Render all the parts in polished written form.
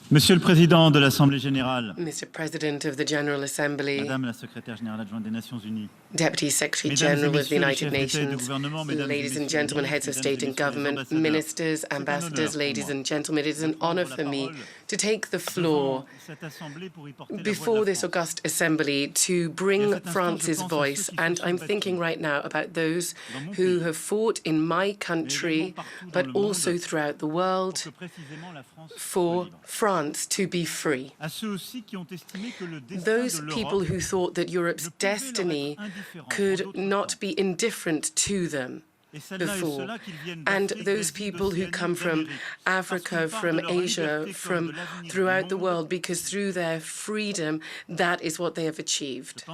Monsieur le Président de l'Assemblée générale, Mr. President of the General Assembly, Madame la Secrétaire générale adjointe des Nations Unies, Deputy Secretary General of the United Nations, ladies and gentlemen, heads of state and government, ministers, ambassadors, ladies and gentlemen, it is an honor for me to take the floor before this august assembly to bring France's voice. And I'm thinking right now about those who have fought in my country, but also throughout the world, for France to be free. Those people who thought that Europe's destiny could not be indifferent to them before, and those people who come from Africa, from Asia, from throughout the world, because through their freedom, that is what they have achieved.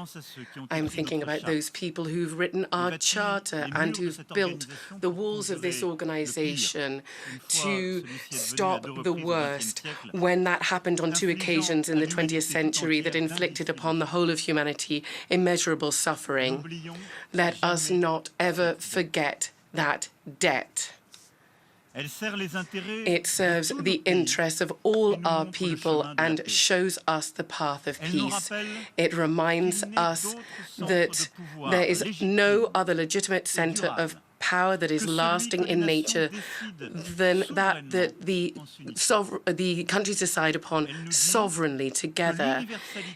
I'm thinking about those people who've written our charter and who've built the walls of this organization to stop the worst when that happened on two occasions in the 20th century that inflicted upon the whole of humanity immeasurable suffering. Let us not ever forget that debt. It serves the interests of all our people and shows us the path of peace. It reminds us that there is no other legitimate center of power that is lasting in nature than that the countries decide upon sovereignly together.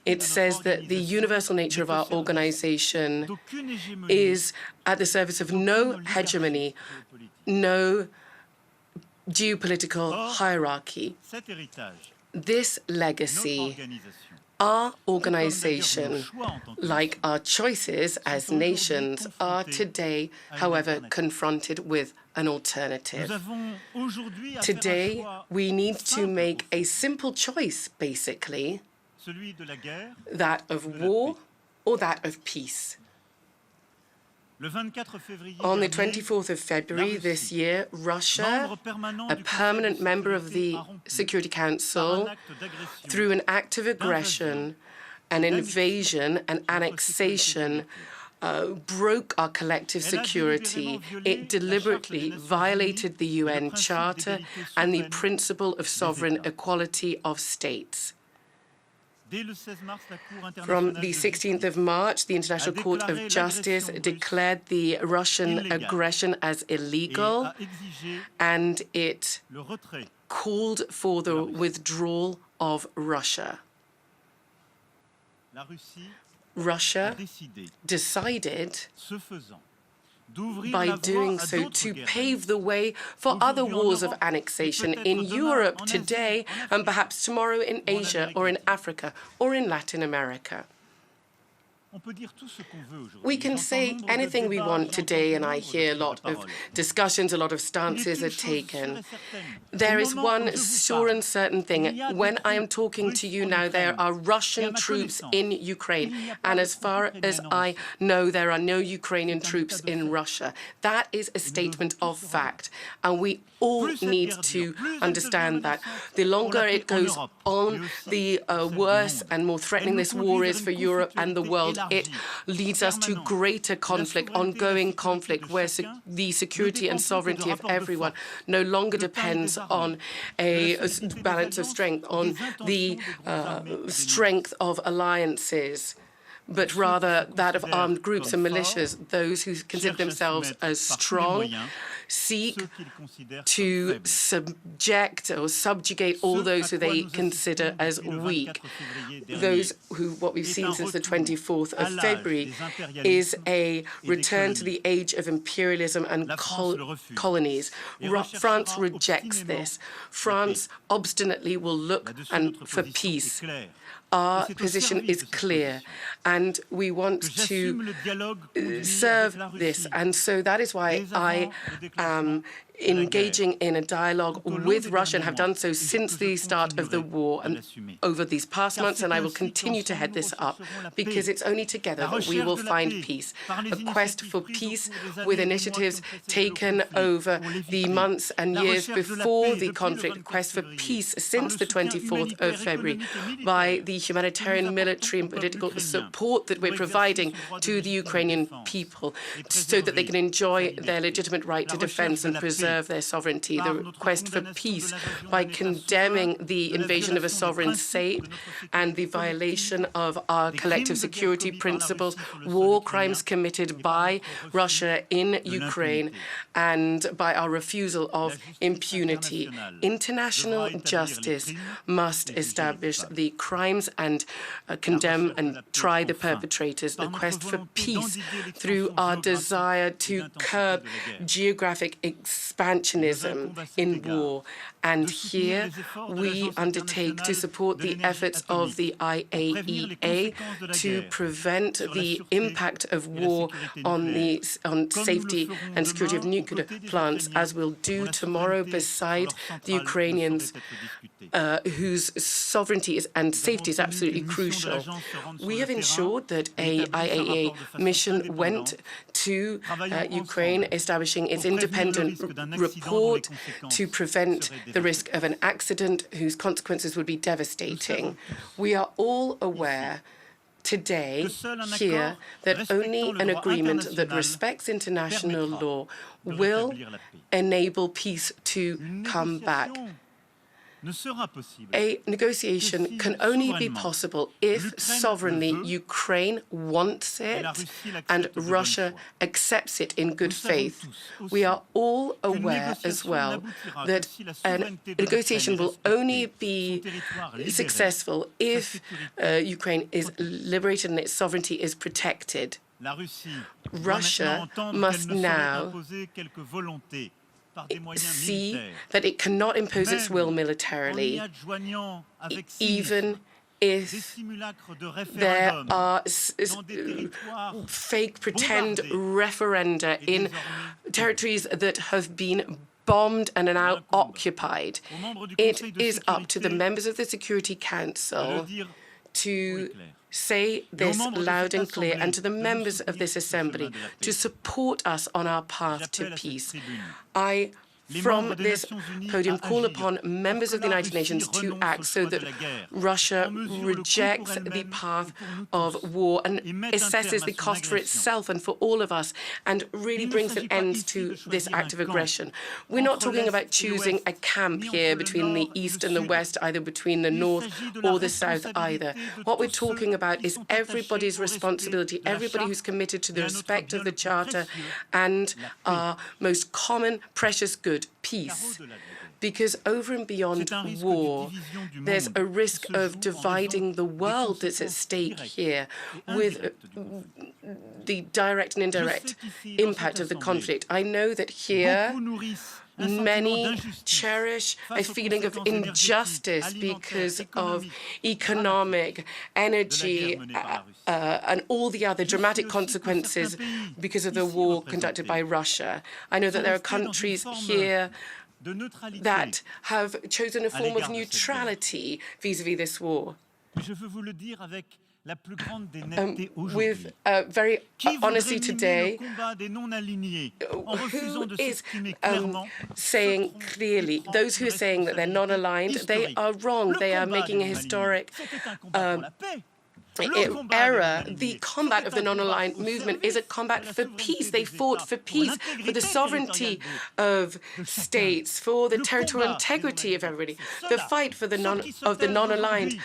It says that the universal nature of our organization is at the service of no hegemony, no geopolitical hierarchy. This legacy, our organization, like our choices as nations, are today, however, confronted with an alternative. Today, we need to make a simple choice, basically, that of war or that of peace. On the 24th of February this year, Russia, a permanent member of the Security Council, through an act of aggression, an invasion, an annexation, broke our collective security. It deliberately violated the UN Charter and the principle of sovereign equality of states. From the 16th of March, the International Court of Justice declared the Russian aggression as illegal, and it called for the withdrawal of Russia. Russia decided, by doing so, to pave the way for other wars of annexation in Europe today and perhaps tomorrow in Asia or in Africa or in Latin America. We can say anything we want today, and I hear a lot of discussions, a lot of stances are taken. There is one sure and certain thing. When I am talking to you now, there are Russian troops in Ukraine, and as far as I know, there are no Ukrainian troops in Russia. That is a statement of fact, and we all need to understand that. The longer it goes on, the worse and more threatening this war is for Europe and the world. It leads us to greater conflict, ongoing conflict, where the security and sovereignty of everyone no longer depends on a balance of strength, on the strength of alliances, but rather that of armed groups and militias, those who consider themselves as strong, seek to subjugate all those who they consider as weak. Those who, what we've seen since the 24th of February, is a return to the age of imperialism and colonies. France rejects this. France obstinately will look for peace. Our position is clear, and we want to serve this. And so that is why I am engaging in a dialogue with Russia and have done so since the start of the war and over these past months, and I will continue to head this up, because it's only together that we will find peace. A quest for peace with initiatives taken over the months and years before the conflict, a quest for peace since the 24th of February by the humanitarian, military and political support that we're providing to the Ukrainian people so that they can enjoy their legitimate right to defense and preserve preserve their sovereignty, the request for peace, by condemning the invasion of a sovereign state and the violation of our collective security principles, war crimes committed by Russia in Ukraine, and by our refusal of impunity. International justice must establish the crimes and condemn and try the perpetrators. The quest for peace through our desire to curb geographic expansionism in war. And here we undertake to support the efforts of the IAEA to prevent the impact of war on safety and security of nuclear plants, as we'll do tomorrow beside the Ukrainians, whose sovereignty and safety is absolutely crucial. We have ensured that a IAEA mission went to Ukraine, establishing its independent report to prevent the risk of an accident whose consequences would be devastating. We are all aware today here that only an agreement that respects international law will enable peace to come back. A negotiation can only be possible if sovereignly Ukraine wants it and Russia accepts it in good faith. We are all aware as well that a negotiation will only be successful if Ukraine is liberated and its sovereignty is protected. Russia must now see that it cannot impose its will militarily, even if there are fake pretend referenda in territories that have been bombed and are now occupied. It is up to the members of the Security Council to say this loud and clear, and to the members of this Assembly to support us on our path to peace. I, from this podium, call upon members of the United Nations to act so that Russia rejects the path of war and assesses the cost for itself and for all of us, and really brings an end to this act of aggression. We're not talking about choosing a camp here between the East and the West, either between the North or the South either. What we're talking about is everybody's responsibility, everybody who's committed to the respect of the Charter and our most common, precious good, peace. Because over and beyond war, there's a risk of dividing the world that's at stake here with the direct and indirect impact of the conflict. I know that here many cherish a feeling of injustice because of economic, energy, and all the other dramatic consequences because of the war conducted by Russia. I know that there are countries here that have chosen a form of neutrality vis-à-vis this war. With very honesty today, who is saying clearly, those who are saying that they're non-aligned, they are wrong. They are making a historic error. The combat of the non-aligned movement is a combat for peace. They fought for peace, for the sovereignty of states, for the territorial integrity of everybody. The fight for the non-aligned.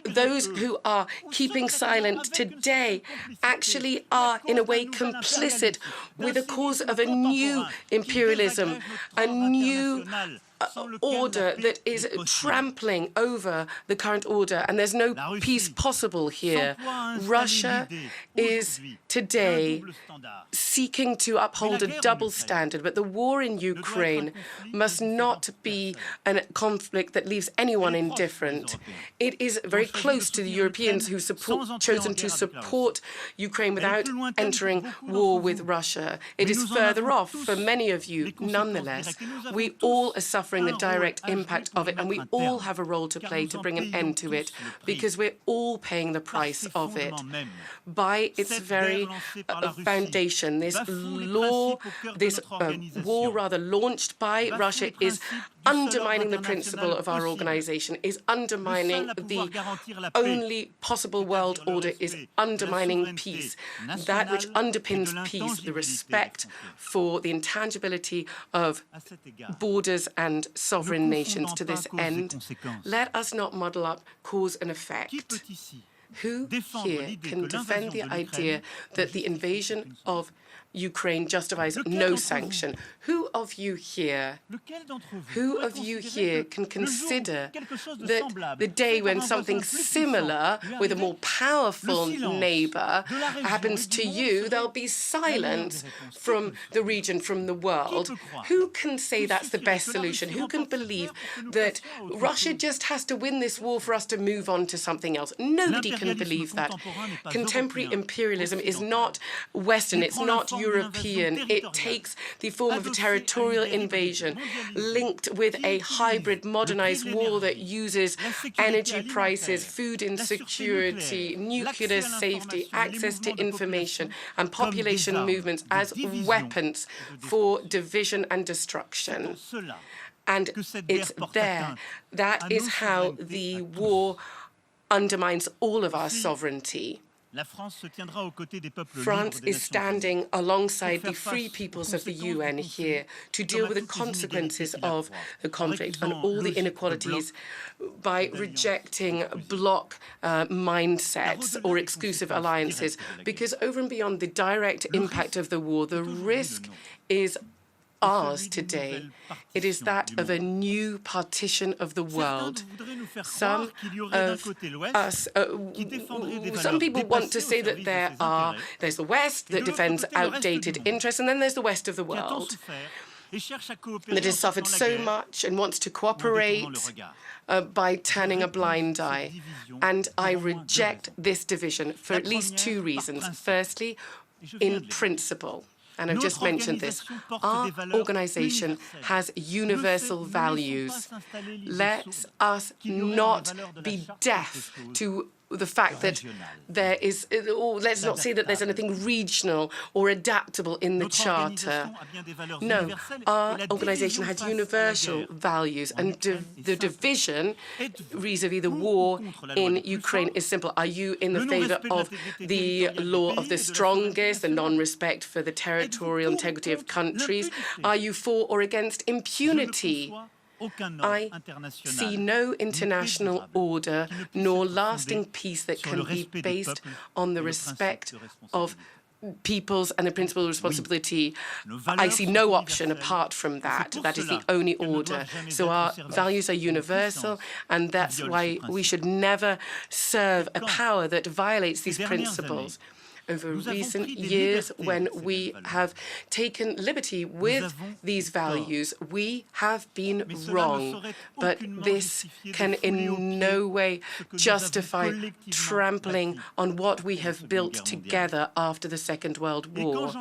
Those who are keeping silent today actually are, in a way, complicit with the cause of a new imperialism, a new order that is trampling over the current order, and there's no peace possible here. Russia is today seeking to uphold a double standard, but the war in Ukraine must not be a conflict that leaves anyone indifferent. It is very close to the Europeans who chosen to support Ukraine without entering war with Russia. It is further off for many of you. Nonetheless, we all are suffering the direct impact of it, and we all have a role to play to bring an end to it, because we're all paying the price of it. By its very foundation, this war launched by Russia is undermining the principle of our organization, is undermining the only possible world order, is undermining peace. That which underpins peace, the respect for the intangibility of borders and sovereign nations. To this end, let us not muddle up cause and effect. Who here can defend the idea that the invasion of Ukraine justifies no sanction? Who of you here can consider that the day when something similar with a more powerful neighbor happens to you, there'll be silence from the region, from the world? Who can say that's the best solution? Who can believe that Russia just has to win this war for us to move on to something else? Nobody can believe that. Contemporary imperialism is not Western, it's not European. It takes the form of a territorial invasion linked with a hybrid modernized war that uses energy prices, food insecurity, nuclear safety, access to information, and population movements as weapons for division and destruction. And it's there. That is how the war undermines all of our sovereignty. France is standing alongside the free peoples of the UN here to deal with the consequences of the conflict and all the inequalities by rejecting bloc mindsets or exclusive alliances, because over and beyond the direct impact of the war, the risk is ours today. It is that of a new partition of the world. Some people want to say that there's the West that defends outdated interests, and then there's the West of the world that has suffered so much and wants to cooperate by turning a blind eye. And I reject this division for at least two reasons. Firstly, in principle. And I've just mentioned this. Our organization has universal values. Let us not be deaf to the fact that there is, or let's not say that there's anything regional or adaptable in the Charter. No, our organization has universal values, and the division vis-à-vis the war in Ukraine is simple. Are you in the favor of the law of the strongest, the non-respect for the territorial integrity of countries? Are you for or against impunity? I see no international order nor lasting peace that can be based on the respect of peoples and the principle of responsibility. I see no option apart from that. That is the only order. So our values are universal, and that's why we should never serve a power that violates these principles. Over recent years, when we have taken liberty with these values, we have been wrong. But this can in no way justify trampling on what we have built together after the Second World War.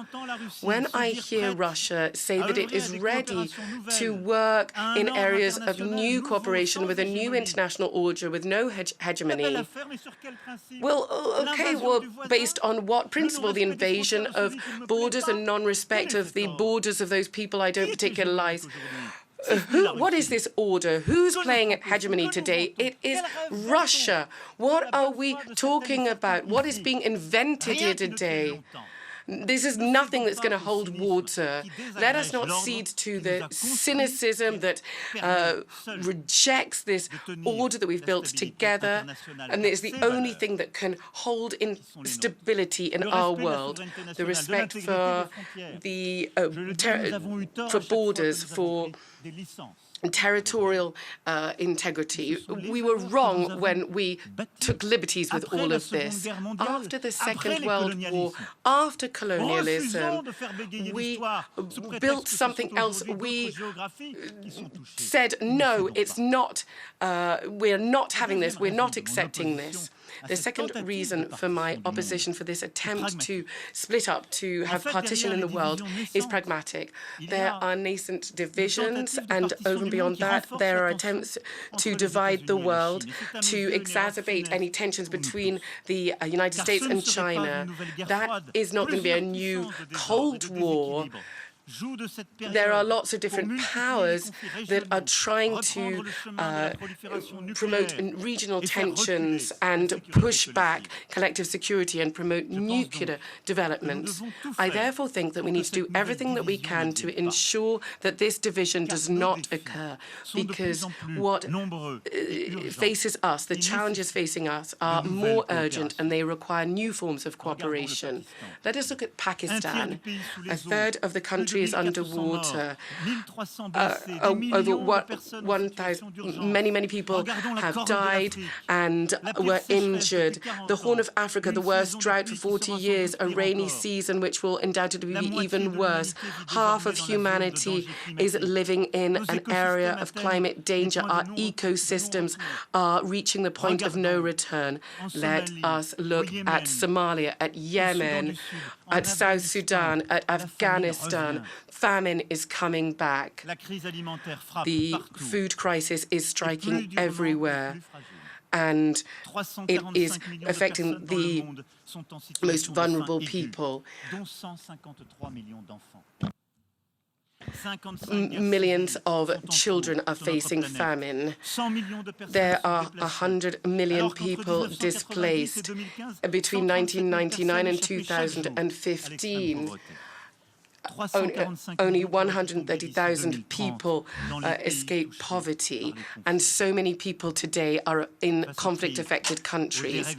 When I hear Russia say that it is ready to work in areas of new cooperation with a new international order with no hegemony, well, okay, well, based on what principle? The invasion of borders and non-respect of the borders of those people I don't particularly like. What is this order? Who's playing at hegemony today? It is Russia. What are we talking about? What is being invented here today? This is nothing that's going to hold water. Let us not cede to the cynicism that rejects this order that we've built together, and it's the only thing that can hold in stability in our world. The respect for the for borders, for territorial integrity. We were wrong when we took liberties with all of this. After the Second World War, after colonialism, we built something else. We said, no, it's not, we're not having this, we're not accepting this. The second reason for my opposition for this attempt to split up, to have partition in the world, is pragmatic. There are nascent divisions, and over and beyond that, there are attempts to divide the world, to exacerbate any tensions between the United States and China. That is not going to be a new Cold War. there are lots of different powers that are trying to promote regional tensions and push back collective security and promote nuclear developments. I therefore think that we need to do everything that we can to ensure that this division does not occur, because what faces us, the challenges facing us, are more urgent and they require new forms of cooperation. Let us look at Pakistan. A third of the country is underwater. Over 1,000, many people have died and were injured. The Horn of Africa, the worst drought for 40 years, a rainy season which will undoubtedly be even worse. Half of humanity is living in an area of climate danger. Our ecosystems are reaching the point of no return. Let us look at Somalia, at Yemen, at South Sudan, at Afghanistan. Famine is coming back. The food crisis is striking everywhere, and it is affecting the most vulnerable people. Millions of children are facing famine. There are 100 million people displaced. Between 1999 and 2015, only 130,000 people escape poverty, and so many people today are in conflict-affected countries.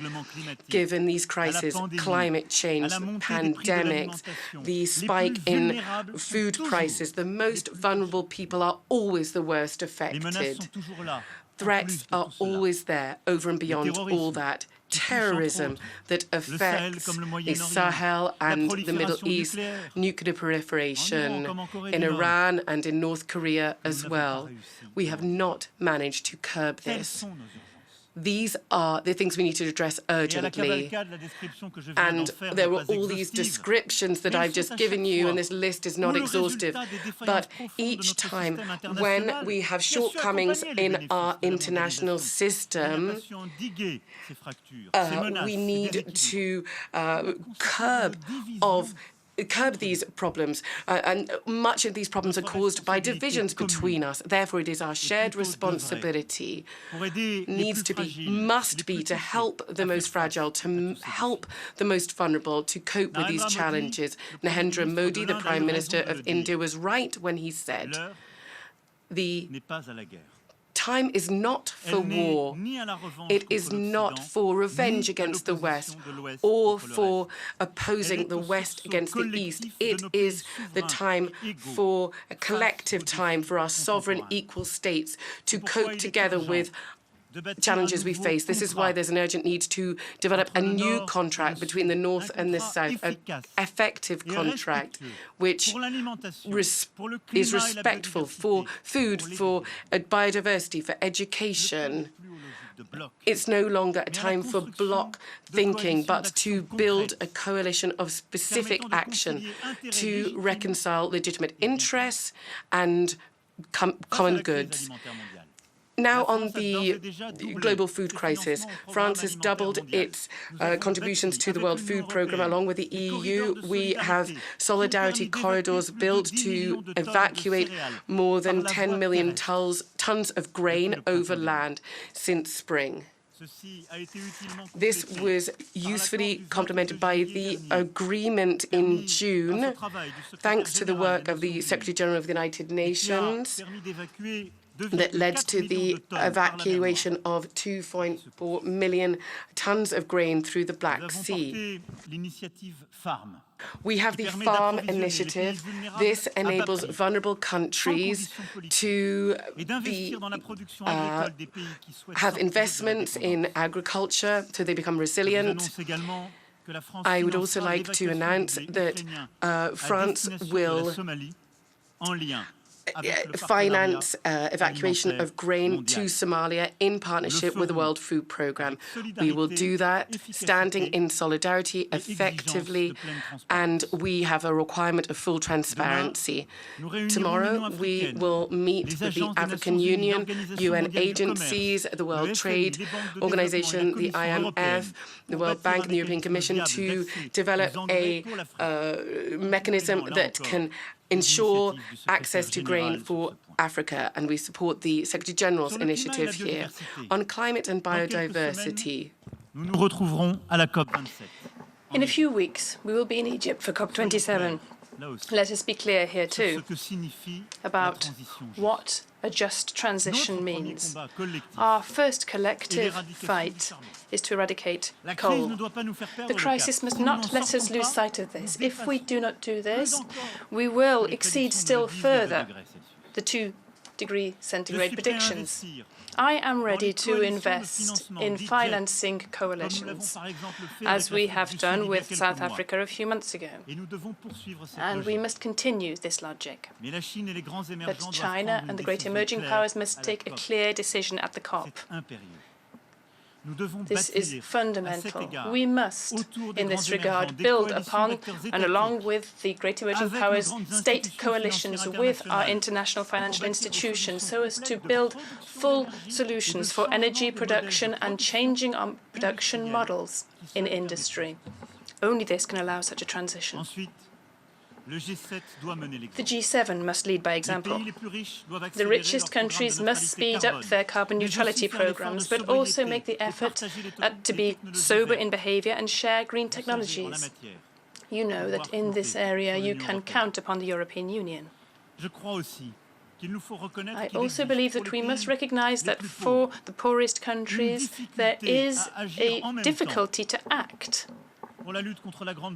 Given these crises, climate change, pandemics, the spike in food prices, the most vulnerable people are always the worst affected. Threats are always there, over and beyond all that. Terrorism that affects the Sahel and the Middle East, nuclear proliferation in Iran and in North Korea as well. We have not managed to curb this. These are the things we need to address urgently. And there were all these descriptions that I've just given you, and this list is not exhaustive. But each time when we have shortcomings in our international system, we need to curb these problems, and much of these problems are caused by divisions between us. Therefore, it is our shared responsibility, must be to help the most fragile, to help the most vulnerable, to cope with these challenges. Narendra Modi, the Prime Minister of India, was right when he said, the time is not for war. It is not for revenge against the West or for opposing the West against the East. It is the time for a collective time for our sovereign equal states to cope together with challenges we face. This is why there's an urgent need to develop a new contract between the North and the South, an effective contract which is respectful for food, for biodiversity, for education. It's no longer a time for bloc thinking, but to build a coalition of specific action to reconcile legitimate interests and common goods. Now, on the global food crisis, France has doubled its contributions to the World Food Programme. Along with the EU, we have solidarity corridors built to evacuate more than 10 million tons of grain over land since spring. This was usefully complemented by the agreement in June, thanks to the work of the Secretary General of the United Nations, that led to the evacuation of 2.4 million tons of grain through the Black Sea. We have the Farm Initiative. This enables vulnerable countries to have investments in agriculture so they become resilient. I would also like to announce that France will finance evacuation of grain to Somalia in partnership with the World Food Programme. We will do that standing in solidarity effectively, and we have a requirement of full transparency. Tomorrow, we will meet with the African Union, UN agencies, the World Trade Organization, the IMF, the World Bank, and the European Commission to develop a mechanism that can ensure access to grain for Africa, and we support the Secretary General's initiative here. On climate and biodiversity, nous nous retrouverons à la COP27. In a few weeks, we will be in Egypt for COP27. Let us be clear here too about what a just transition means. Our first collective fight is to eradicate coal. The crisis must not let us lose sight of this. If we do not do this, we will exceed still further the 2-degree centigrade predictions. I am ready to invest in financing coalitions, as we have done with South Africa a few months ago. And we must continue this logic. But China and the great emerging powers must take a clear decision at the COP. This is fundamental. We must, in this regard, build upon and along with the great emerging powers, state coalitions with our international financial institutions so as to build full solutions for energy production and changing our production models in industry. Only this can allow such a transition. The G7 must lead by example. The richest countries must speed up their carbon neutrality programs, but also make the effort to be sober in behavior and share green technologies. You know that in this area you can count upon the European Union. I also believe that we must recognize that for the poorest countries there is a difficulty to act,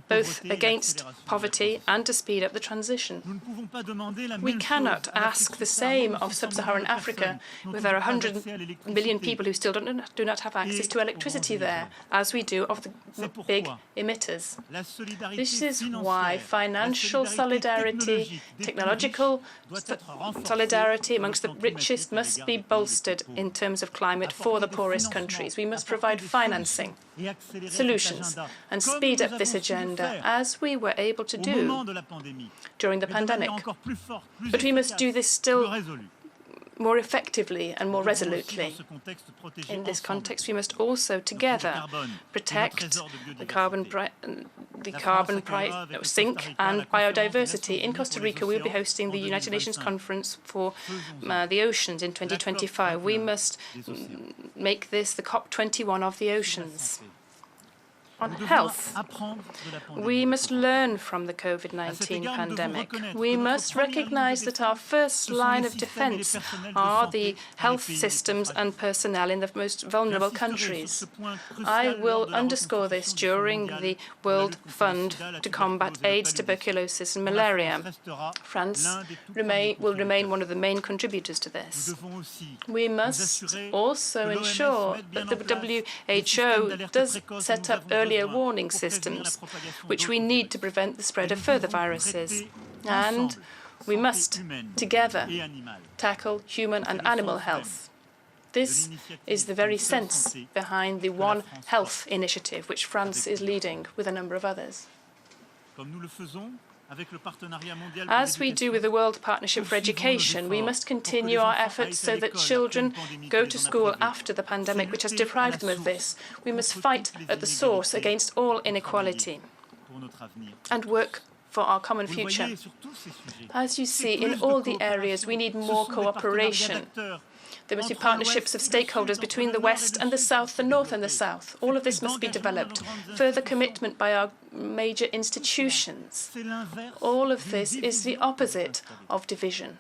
both against poverty and to speed up the transition. We cannot ask the same of sub-Saharan Africa, where there are 100 million people who still do not have access to electricity there, as we do of the big emitters. This is why financial solidarity, technological solidarity amongst the richest must be bolstered in terms of climate for the poorest countries. We must provide financing, solutions, and speed up this agenda, as we were able to do during the pandemic. But we must do this still more effectively and more resolutely. In this context, we must also together protect the carbon sink and biodiversity. In Costa Rica, we will be hosting the United Nations Conference for the Oceans in 2025. We must make this the COP21 of the oceans. On health, we must learn from the COVID-19 pandemic. We must recognize that our first line of defense are the health systems and personnel in the most vulnerable countries. I will underscore this during the World Fund to combat AIDS, tuberculosis and malaria. France will remain one of the main contributors to this. We must also ensure that the WHO does set up early warning systems, which we need to prevent the spread of further viruses. And we must, together, tackle human and animal health. This is the very sense behind the One Health initiative, which France is leading with a number of others. As we do with the World Partnership for Education, we must continue our efforts so that children go to school after the pandemic, which has deprived them of this. We must fight at the source against all inequality and work for our common future. As you see, in all the areas, we need more cooperation. There must be partnerships of stakeholders between the West and the South, the North and the South. All of this must be developed. Further commitment by our major institutions. All of this is the opposite of division.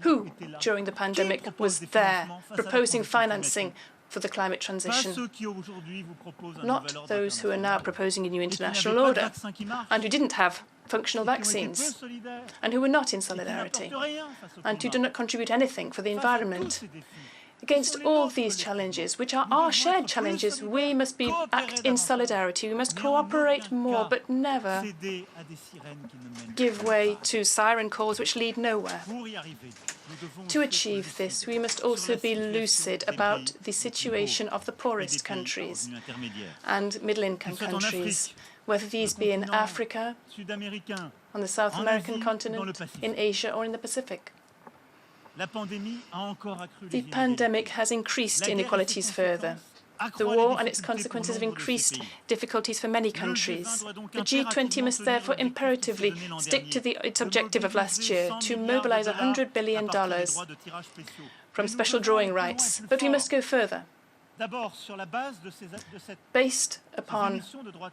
Who, during the pandemic, was there proposing financing for the climate transition? Not those who are now proposing a new international order and who didn't have functional vaccines and who were not in solidarity and who do not contribute anything for the environment. Against all these challenges, which are our shared challenges, we must act in solidarity. We must cooperate more, but never give way to siren calls which lead nowhere. To achieve this, we must also be lucid about the situation of the poorest countries and middle-income countries, whether these be in Africa, on the South American continent, in Asia or in the Pacific. The pandemic has increased inequalities further. The war and its consequences have increased difficulties for many countries. The G20 must therefore imperatively stick to its objective of last year to mobilize $100 billion from special drawing rights. But we must go further. Based upon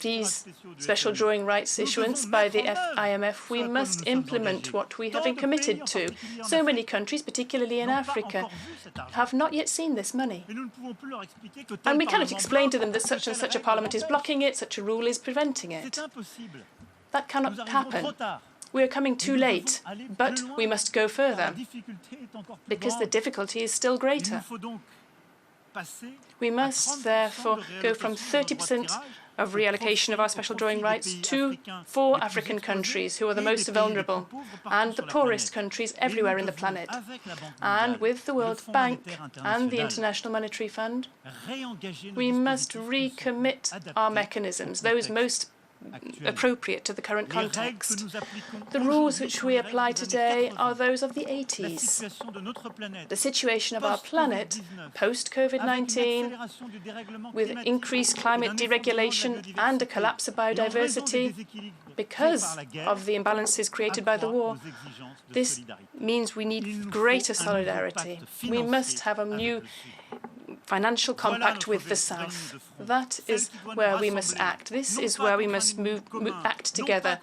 these special drawing rights issuance by the IMF, we must implement what we have been committed to. So many countries, particularly in Africa, have not yet seen this money. And we cannot explain to them that such and such a parliament is blocking it, such a rule is preventing it. That cannot happen. We are coming too late, but we must go further, because the difficulty is still greater. We must therefore go from 30% of reallocation of our special drawing rights to 4 African countries who are the most vulnerable and the poorest countries everywhere in the planet. And with the World Bank and the International Monetary Fund, we must recommit our mechanisms, those most appropriate to the current context. The rules which we apply today are those of the 80s. The situation of our planet post-COVID-19, with increased climate deregulation and a collapse of biodiversity because of the imbalances created by the war, this means we need greater solidarity. We must have a new financial compact with the South. That is where we must act. This is where we must act together,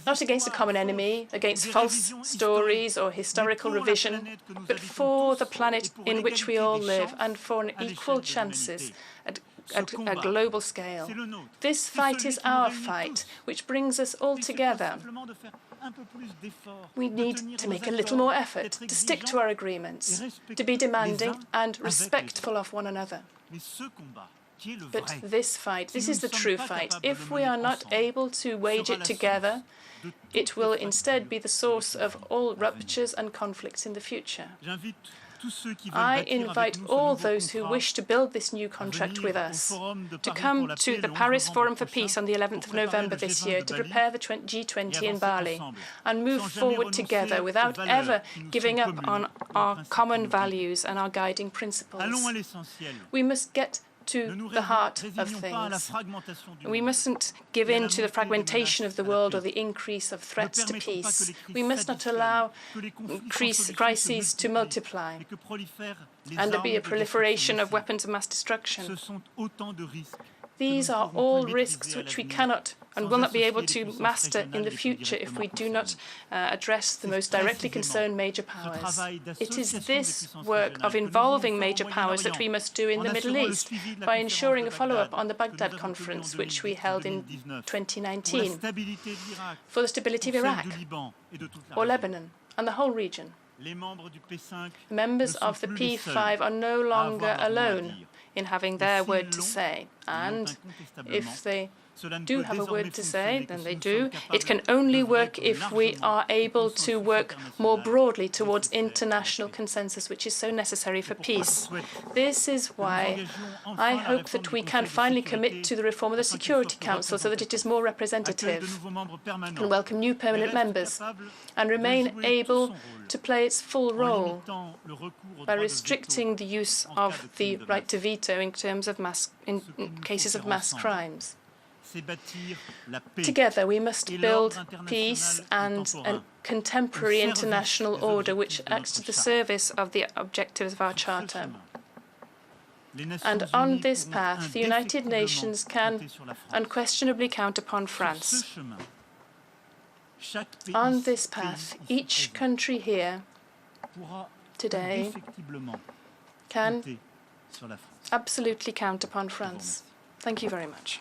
not against a common enemy, against false stories or historical revision, but for the planet in which we all live and for equal chances at a global scale. This fight is our fight, which brings us all together. We need to make a little more effort, to stick to our agreements, to be demanding and respectful of one another. But this fight, this is the true fight. If we are not able to wage it together, it will instead be the source of all ruptures and conflicts in the future. I invite all those who wish to build this new contract with us to come to the Paris Forum for Peace on the 11th of November this year to prepare the G20 in Bali and move forward together without ever giving up on our common values and our guiding principles. We must get to the heart of things. We mustn't give in to the fragmentation of the world or the increase of threats to peace. We must not allow crises to multiply and there be a proliferation of weapons of mass destruction. These are all risks which we cannot and will not be able to master in the future if we do not address the most directly concerned major powers. It is this work of involving major powers that we must do in the Middle East by ensuring a follow-up on the Baghdad conference, which we held in 2019, for the stability of Iraq or Lebanon and the whole region. Members of the P5 are no longer alone in having their word to say, and if they do have a word to say, then they do. It can only work if we are able to work more broadly towards international consensus, which is so necessary for peace. This is why I hope that we can finally commit to the reform of the Security Council so that it is more representative and welcome new permanent members and remain able to play its full role by restricting the use of the right to veto in terms of in cases of mass crimes. Together, we must build peace and a contemporary international order which acts to the service of the objectives of our Charter. And on this path, the United Nations can unquestionably count upon France. On this path, each country here today can absolutely count upon France. Thank you very much.